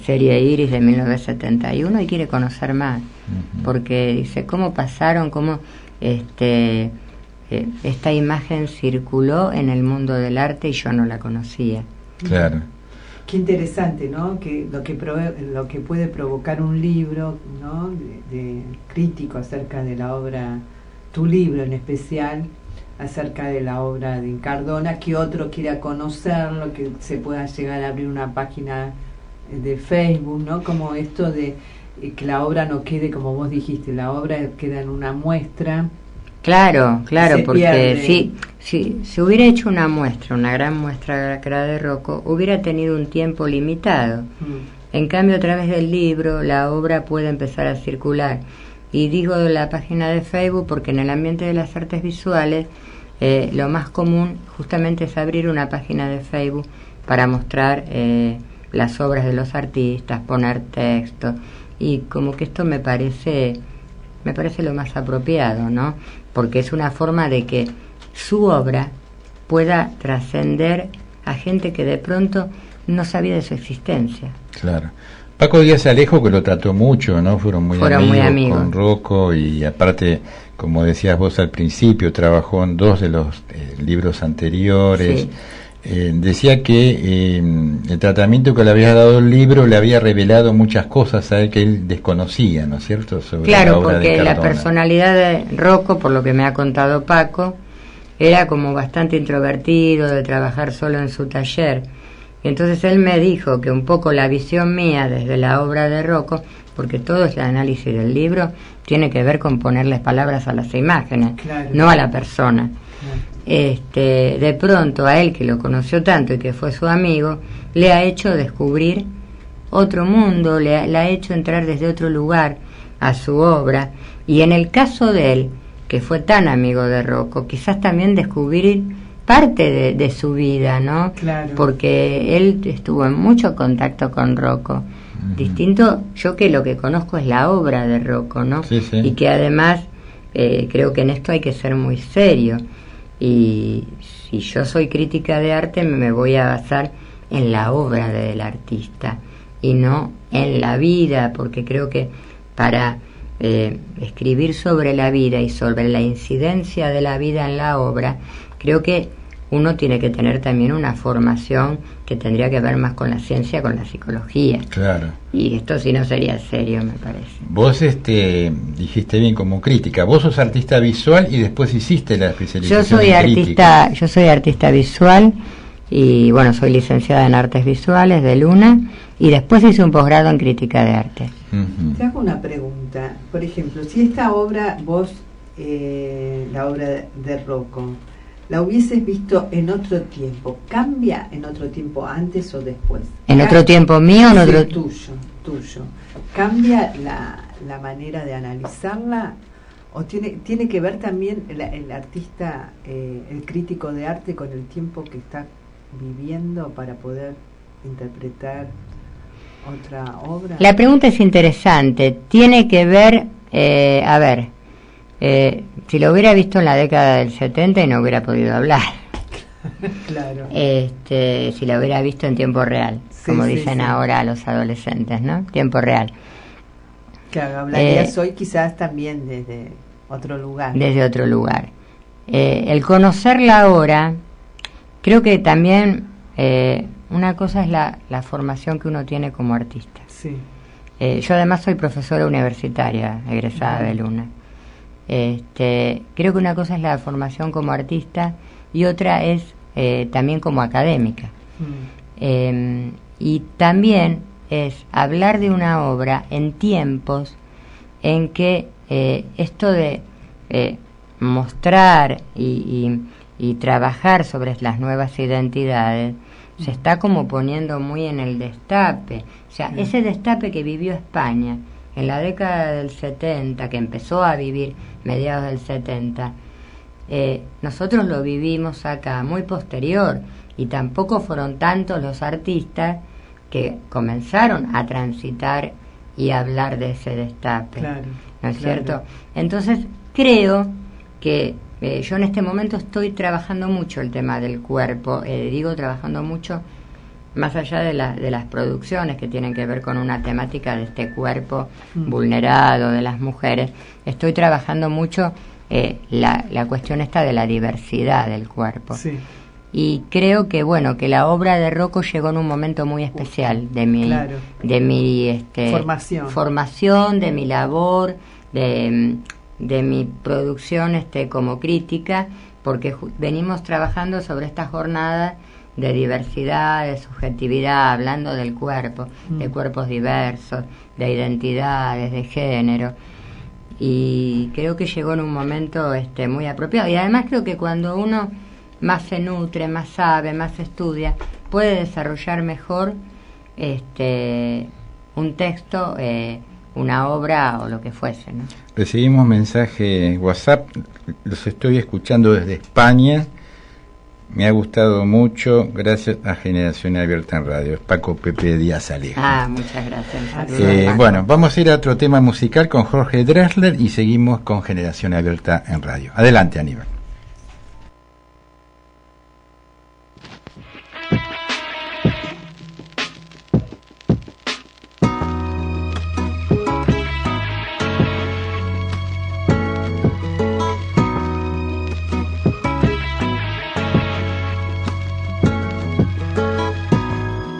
Serie Iris de 1971 y quiere conocer más, porque dice cómo pasaron, cómo esta imagen circuló en el mundo del arte y yo no la conocía. Claro. Qué interesante, ¿no? Que lo que puede provocar un libro, ¿no?, de crítico acerca de la obra tu libro en especial, acerca de la obra de Incardona, que otro quiera conocerlo, que se pueda llegar a abrir una página de Facebook, ¿no? Como esto de que la obra no quede, como vos dijiste, la obra queda en una muestra. Claro, porque pierde. si se hubiera hecho una muestra, una gran muestra de Rocco, hubiera tenido un tiempo limitado. En cambio, a través del libro, la obra puede empezar a circular. Y digo la página de Facebook porque en el ambiente de las artes visuales lo más común justamente es abrir una página de Facebook para mostrar las obras de los artistas, poner texto, y como que esto me parece lo más apropiado, ¿no? Porque es una forma de que su obra pueda trascender a gente que de pronto no sabía de su existencia. Claro. Paco Díaz Alejo, que lo trató mucho, ¿no? Fueron muy amigos con Rocco, y aparte, como decías vos al principio, trabajó en 2 de los libros anteriores. Sí. Decía que el tratamiento que le había dado el libro le había revelado muchas cosas a él que él desconocía, ¿no es cierto? Sobre la obra de Cardona. Porque la personalidad de Rocco, por lo que me ha contado Paco, era como bastante introvertido, de trabajar solo en su taller. Y entonces él me dijo que un poco la visión mía desde la obra de Rocco, porque todo el análisis del libro tiene que ver con ponerles palabras a las imágenes, claro, no a la persona. Claro. De pronto a él, que lo conoció tanto y que fue su amigo, le ha hecho descubrir otro mundo, le ha hecho entrar desde otro lugar a su obra. Y en el caso de él, que fue tan amigo de Rocco, quizás también descubrir parte de su vida, ¿no? Claro. Porque él estuvo en mucho contacto con Rocco. Distinto, yo que lo que conozco es la obra de Rocco, ¿no? Sí, sí. Y que además creo que en esto hay que ser muy serio. Y si yo soy crítica de arte, me voy a basar en la obra del artista y no en la vida, porque creo que para escribir sobre la vida y sobre la incidencia de la vida en la obra, creo que uno tiene que tener también una formación que tendría que ver más con la ciencia, con la psicología. Claro. Y esto sí no sería serio, me parece. Vos dijiste bien como crítica. Vos sos artista visual y después hiciste la especialización en crítica. Yo soy artista visual y bueno, soy licenciada en artes visuales de Luna y después hice un posgrado en crítica de arte. Te hago una pregunta. Por ejemplo, si esta obra, vos, la obra de Rocco, la hubieses visto en otro tiempo, ¿cambia en otro tiempo antes o después? ¿En otro tiempo mío o en otro? Tuyo. ¿Cambia la manera de analizarla? ¿O tiene que ver también el artista, el crítico de arte, con el tiempo que está viviendo para poder interpretar otra obra? La pregunta es interesante. Tiene que ver, si lo hubiera visto en la década del 70 y no hubiera podido hablar. Claro. Si lo hubiera visto en tiempo real, como dicen ahora los adolescentes, ¿no? Tiempo real. Claro, hablarías hoy quizás también desde otro lugar. Desde otro lugar. El conocerla ahora, creo que también una cosa es la formación que uno tiene como artista. Sí. Yo además soy profesora universitaria, egresada de Luna. Creo que una cosa es la formación como artista y otra es también como académica. Y también es hablar de una obra en tiempos en que esto de mostrar y trabajar sobre las nuevas identidades se está como poniendo muy en el destape. O sea, ese destape que vivió España en la década del 70, que empezó a vivir mediados del 70, nosotros lo vivimos acá muy posterior, y tampoco fueron tantos los artistas que comenzaron a transitar y hablar de ese destape. Claro, ¿no es cierto? Entonces creo que yo en este momento estoy trabajando mucho el tema del cuerpo, trabajando mucho más allá de las producciones que tienen que ver con una temática de este cuerpo vulnerado de las mujeres. Estoy trabajando mucho la cuestión esta de la diversidad del cuerpo. Sí. Y creo que que la obra de Rocco llegó en un momento muy especial de mi formación, de mi labor, de de mi producción como crítica, porque venimos trabajando sobre esta jornada de diversidad, de subjetividad, hablando del cuerpo, de cuerpos diversos, de identidades, de género, y creo que llegó en un momento muy apropiado. Y además creo que cuando uno más se nutre, más sabe, más estudia, puede desarrollar mejor un texto, una obra o lo que fuese, ¿no? Recibimos mensaje WhatsApp, los estoy escuchando desde España, me ha gustado mucho, gracias a Generación Abierta en Radio. Es Paco Pepe Díaz Aleja. Muchas gracias. Bueno, vamos a ir a otro tema musical con Jorge Drexler y seguimos con Generación Abierta en Radio. Adelante, Aníbal.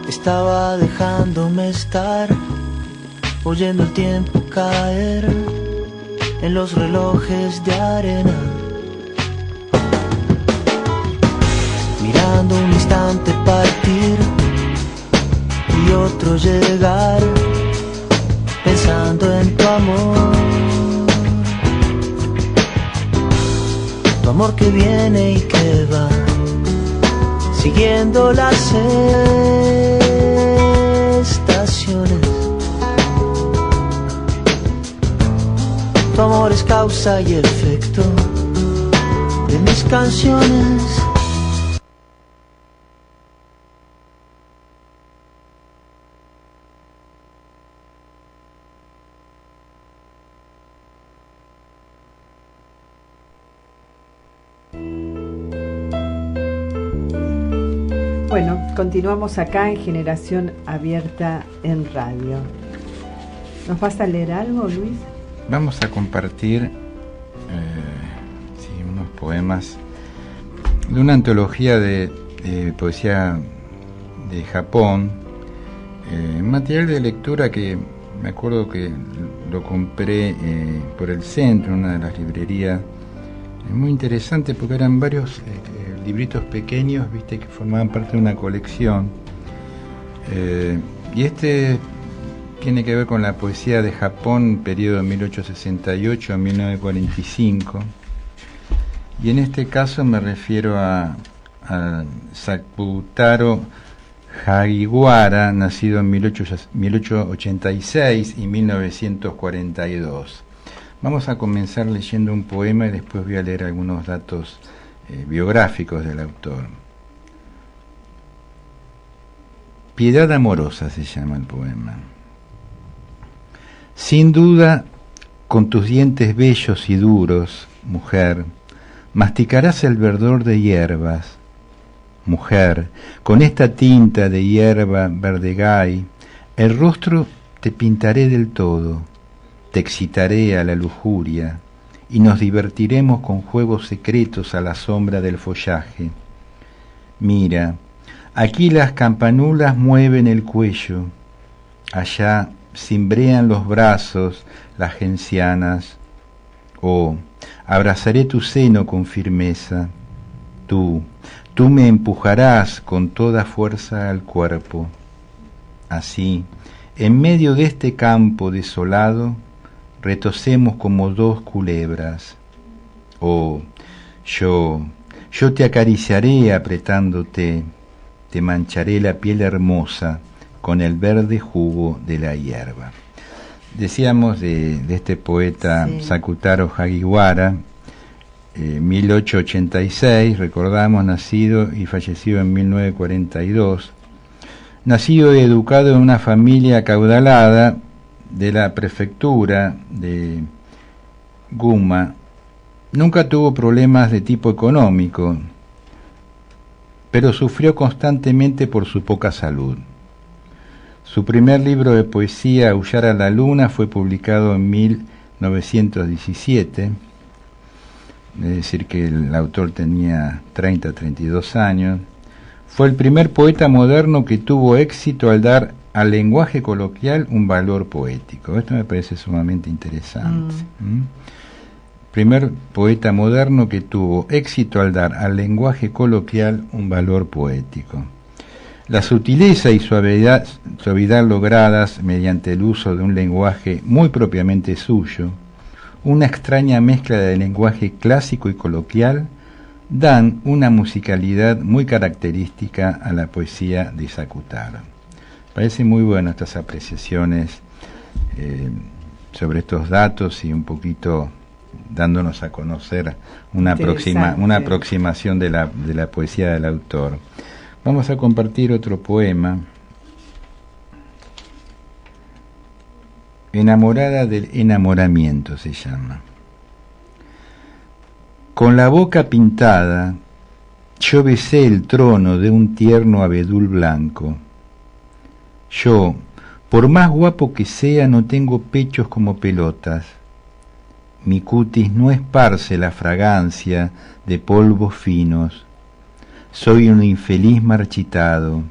Estaba dejándome estar, oyendo el tiempo caer en los relojes de arena, mirando un instante partir y otro llegar, pensando en tu amor que viene y que va, siguiendo las estaciones. Tu amor es causa y efecto de mis canciones. Bueno, continuamos acá en Generación Abierta en Radio. ¿Nos vas a leer algo, Luis? Vamos a compartir unos poemas de una antología de poesía de Japón, material de lectura que me acuerdo que lo compré por el centro, en una de las librerías. Muy interesante porque eran varios libritos pequeños, viste, que formaban parte de una colección, y tiene que ver con la poesía de Japón, periodo 1868 a 1945, y en este caso me refiero a Sakutaro Hagiwara, nacido en 1886 y 1942. Vamos a comenzar leyendo un poema y después voy a leer algunos datos biográficos del autor. Piedad amorosa se llama el poema. Sin duda, con tus dientes bellos y duros, mujer, masticarás el verdor de hierbas. Mujer, con esta tinta de hierba verdegay, el rostro te pintaré del todo, te excitaré a la lujuria, y nos divertiremos con juegos secretos a la sombra del follaje. Mira, aquí las campanulas mueven el cuello, allá cimbrean los brazos las gencianas. Oh, abrazaré tu seno con firmeza. Tú me empujarás con toda fuerza al cuerpo. Así, en medio de este campo desolado, retosemos como dos culebras. Oh, yo te acariciaré apretándote, te mancharé la piel hermosa con el verde jugo de la hierba. Decíamos de este poeta, sí, Sakutaro Hagiwara, 1886, recordamos, nacido y fallecido en 1942, nacido y educado en una familia acaudalada de la prefectura de Gunma. Nunca tuvo problemas de tipo económico, pero sufrió constantemente por su poca salud. Su primer libro de poesía, Aullar a la luna, fue publicado en 1917, es decir que el autor tenía 32 años. Fue el primer poeta moderno que tuvo éxito al dar al lenguaje coloquial un valor poético. Esto me parece sumamente interesante. primer poeta moderno que tuvo éxito al dar al lenguaje coloquial un valor poético. La sutileza y suavidad logradas mediante el uso de un lenguaje muy propiamente suyo, una extraña mezcla de lenguaje clásico y coloquial, dan una musicalidad muy característica a la poesía de Sacutaro. Parece muy bueno estas apreciaciones sobre estos datos y un poquito dándonos a conocer una aproximación de la poesía del autor. Vamos a compartir otro poema. Enamorada del enamoramiento se llama. Con la boca pintada, yo besé el trono de un tierno abedul blanco. Yo, por más guapo que sea, no tengo pechos como pelotas. Mi cutis no esparce la fragancia de polvos finos. Soy un infeliz marchitado.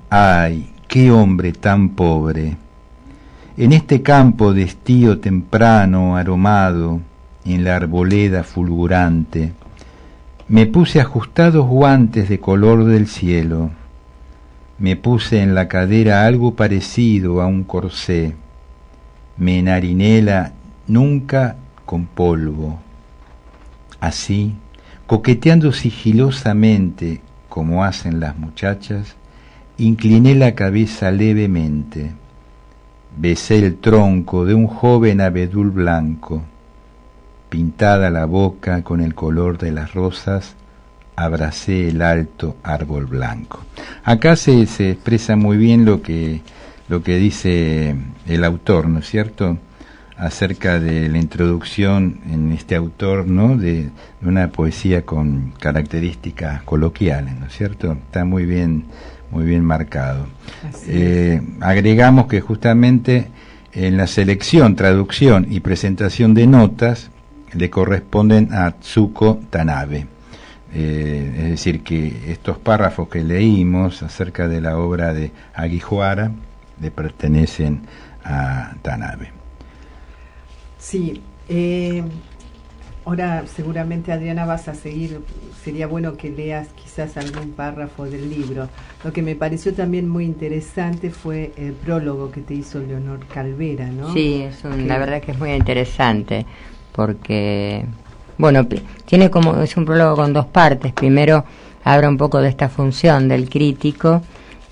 ¡Ay, qué hombre tan pobre! En este campo de estío temprano, aromado, en la arboleda fulgurante, me puse ajustados guantes de color del cielo, me puse en la cadera algo parecido a un corsé, me enhariné nunca con polvo. Así, coqueteando sigilosamente, como hacen las muchachas, incliné la cabeza levemente, besé el tronco de un joven abedul blanco, pintada la boca con el color de las rosas, abracé el alto árbol blanco. Acá se expresa muy bien lo que dice el autor, ¿no es cierto?, acerca de la introducción en este autor, ¿no?, de una poesía con características coloquiales, ¿no es cierto? Está muy bien marcado. Agregamos que justamente en la selección, traducción y presentación de notas le corresponden a Tsuko Tanabe. Es decir, que estos párrafos que leímos acerca de la obra de Aguijuara le pertenecen a Tanabe. Sí, ahora seguramente, Adriana, vas a seguir. Sería bueno que leas quizás algún párrafo del libro. Lo que me pareció también muy interesante fue el prólogo que te hizo Leonor Calvera, ¿no? Sí, la verdad que es muy interesante, porque, bueno, tiene es un prólogo con dos partes. Primero habla un poco de esta función del crítico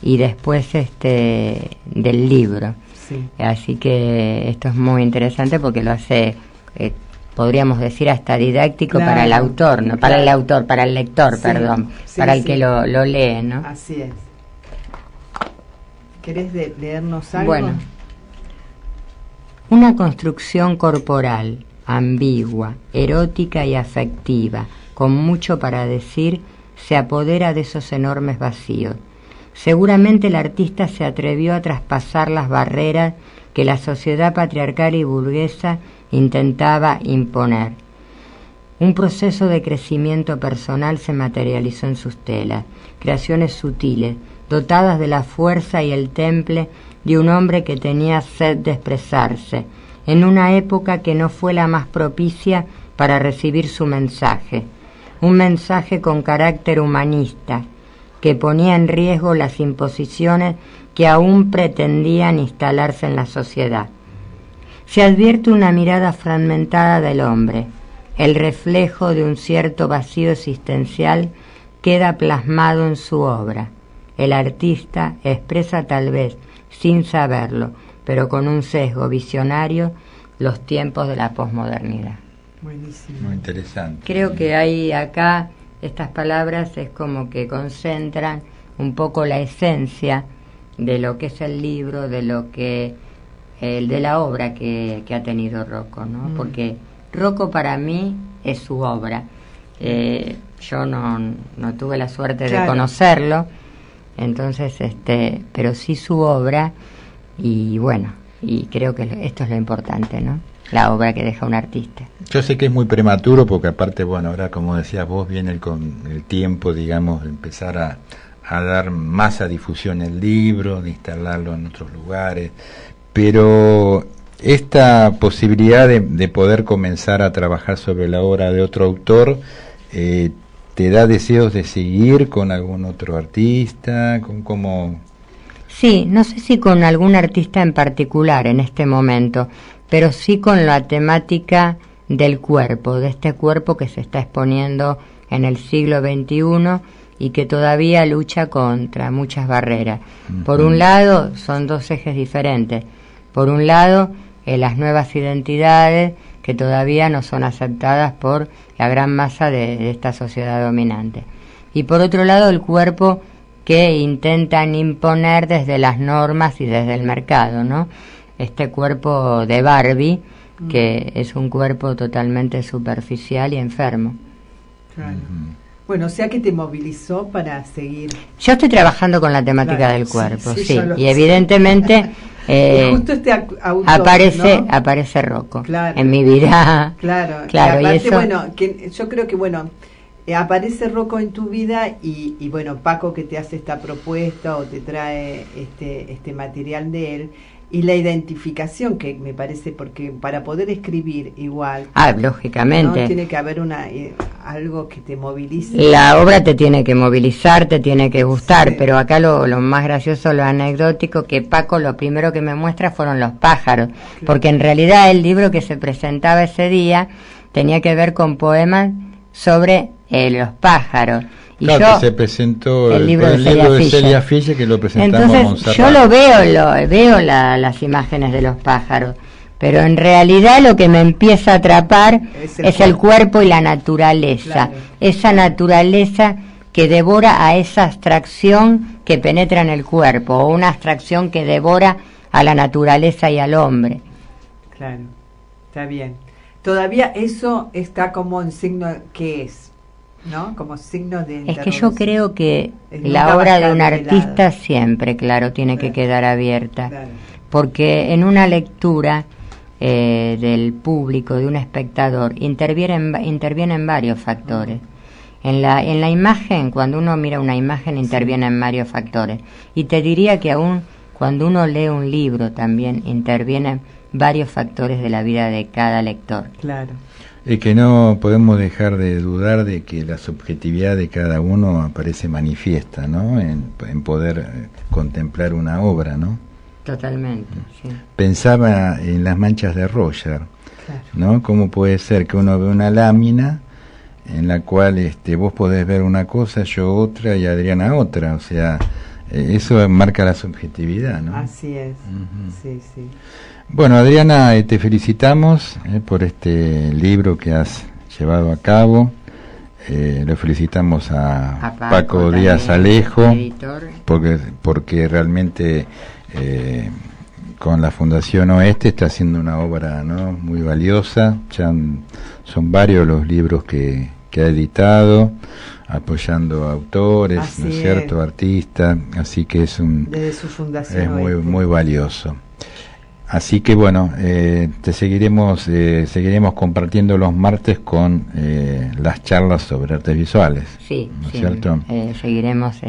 y después del libro. Sí. Así que esto es muy interesante porque lo hace, podríamos decir, hasta didáctico, claro, para el autor, ¿no? Para el autor, para el lector, sí, perdón, sí, para el que lo lee, ¿no? Así es. ¿Querés leernos algo? Bueno, una construcción corporal, ambigua, erótica y afectiva, con mucho para decir, se apodera de esos enormes vacíos. Seguramente el artista se atrevió a traspasar las barreras que la sociedad patriarcal y burguesa intentaba imponer. Un proceso de crecimiento personal se materializó en sus telas, creaciones sutiles, dotadas de la fuerza y el temple de un hombre que tenía sed de expresarse, en una época que no fue la más propicia para recibir su mensaje, un mensaje con carácter humanista, que ponía en riesgo las imposiciones que aún pretendían instalarse en la sociedad. Se advierte una mirada fragmentada del hombre. El reflejo de un cierto vacío existencial queda plasmado en su obra. El artista expresa, tal vez sin saberlo, pero con un sesgo visionario, los tiempos de la posmodernidad. Buenísimo. Muy interesante. Creo que hay acá, estas palabras es como que concentran un poco la esencia de lo que es el libro, de lo que de la obra que ha tenido Rocco, ¿no? Porque Rocco para mí es su obra. Yo no tuve la suerte, claro, de conocerlo, entonces pero sí su obra, y bueno, y creo que esto es lo importante, ¿no? La obra que deja un artista. Yo sé que es muy prematuro porque aparte, bueno, ahora como decías vos, viene con el tiempo, digamos, de empezar a dar más a difusión el libro, de instalarlo en otros lugares, pero esta posibilidad de poder comenzar a trabajar sobre la obra de otro autor, ¿te da deseos de seguir con algún otro artista? ¿Cómo? Sí, no sé si con algún artista en particular en este momento, pero sí con la temática del cuerpo, de este cuerpo que se está exponiendo en el siglo XXI y que todavía lucha contra muchas barreras. Por un lado, son dos ejes diferentes. Por un lado, las nuevas identidades que todavía no son aceptadas por la gran masa de esta sociedad dominante. Y por otro lado, el cuerpo que intentan imponer desde las normas y desde el mercado, ¿no? Este cuerpo de Barbie, que es un cuerpo totalmente superficial y enfermo. Claro. Bueno, o sea que te movilizó para seguir. Yo estoy trabajando con la temática del cuerpo, sí, y sé. Evidentemente y justo este autor, aparece Rocco en mi vida. Claro, y aparte, y eso... bueno, que yo creo que aparece Rocco en tu vida y bueno, Paco que te hace esta propuesta o te trae este material de él. Y la identificación, que me parece, porque para poder escribir igual... lógicamente. ¿no? Tiene que haber algo que te movilice. La obra te tiene que movilizar, te tiene que gustar, pero acá lo más gracioso, lo anecdótico, que Paco lo primero que me muestra fueron los pájaros, porque en realidad el libro que se presentaba ese día tenía que ver con poemas sobre los pájaros. Y claro, que se presentó el libro de Celia Fischer, que lo presentamos. Entonces yo lo veo las imágenes de los pájaros, pero en realidad lo que me empieza a atrapar es el cuerpo y la naturaleza, esa naturaleza que devora a esa abstracción que penetra en el cuerpo, o una abstracción que devora a la naturaleza y al hombre. Claro, está bien. Todavía eso está como en signo, ¿qué es? ¿No? Como signo de interrogación. Es que yo creo que la obra de un artista siempre, tiene que quedar abierta, porque en una lectura del público, de un espectador, intervienen varios factores. En la imagen, cuando uno mira una imagen, intervienen varios factores. Y te diría que aún cuando uno lee un libro también intervienen varios factores de la vida de cada lector. Claro. Es que no podemos dejar de dudar de que la subjetividad de cada uno aparece manifiesta, ¿no? En poder contemplar una obra, ¿no? Totalmente, sí. Pensaba en las manchas de Roger, ¿no? ¿Cómo puede ser que uno ve una lámina en la cual vos podés ver una cosa, yo otra y Adriana otra? O sea, eso marca la subjetividad, ¿no? Así es, sí. Bueno, Adriana, te felicitamos por este libro que has llevado a cabo. Lo felicitamos a Paco Díaz Alejo, porque realmente con la Fundación Oeste está haciendo una obra, ¿no?, muy valiosa. Son varios los libros que ha editado, apoyando a autores, ¿no es cierto?, artistas, así que desde su fundación es muy valioso. Así que bueno, te seguiremos compartiendo los martes con las charlas sobre artes visuales. Sí, ¿no es cierto? Seguiremos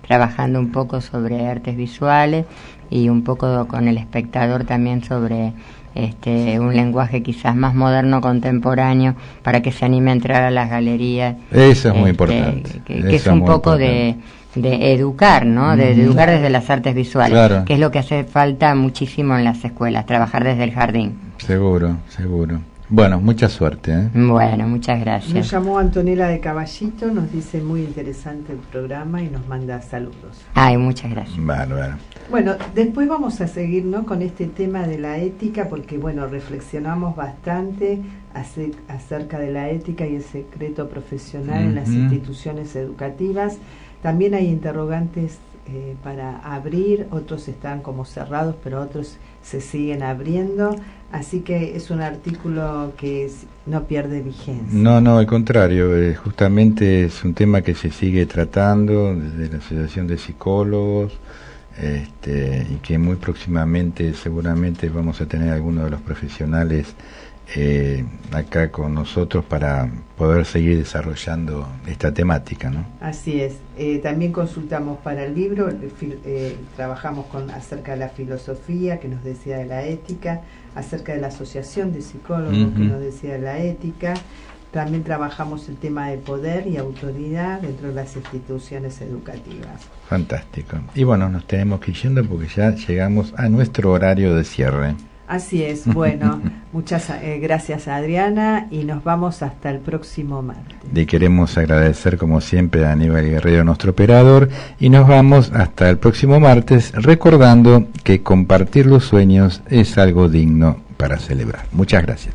trabajando un poco sobre artes visuales y un poco con el espectador también sobre un lenguaje quizás más moderno, contemporáneo, para que se anime a entrar a las galerías. Eso es muy importante. Que es un poco de educar, ¿no? De educar desde las artes visuales, que es lo que hace falta muchísimo en las escuelas, trabajar desde el jardín. Seguro. Bueno, mucha suerte, ¿eh? Bueno, muchas gracias. Nos llamó Antonella de Caballito, nos dice muy interesante el programa y nos manda saludos. Ay, muchas gracias. Bárbaro. Bueno, después vamos a seguir, ¿no?, con este tema de la ética, porque bueno, reflexionamos bastante acerca de la ética y el secreto profesional en las instituciones educativas. También hay interrogantes para abrir, otros están como cerrados, pero otros se siguen abriendo, así que es un artículo que no pierde vigencia. No, al contrario, justamente es un tema que se sigue tratando desde la Asociación de Psicólogos, y que muy próximamente seguramente vamos a tener algunos de los profesionales acá con nosotros para poder seguir desarrollando esta temática, ¿no? Así es. También consultamos para el libro, trabajamos acerca de la filosofía, que nos decía de la ética, acerca de la asociación de psicólogos, que nos decía de la ética. También trabajamos el tema de poder y autoridad dentro de las instituciones educativas. Fantástico. Y bueno, nos tenemos que ir yendo porque ya llegamos a nuestro horario de cierre. Así es. Bueno, muchas gracias, Adriana, y nos vamos hasta el próximo martes. Le queremos agradecer como siempre a Aníbal Guerrero, nuestro operador, y nos vamos hasta el próximo martes recordando que compartir los sueños es algo digno para celebrar. Muchas gracias.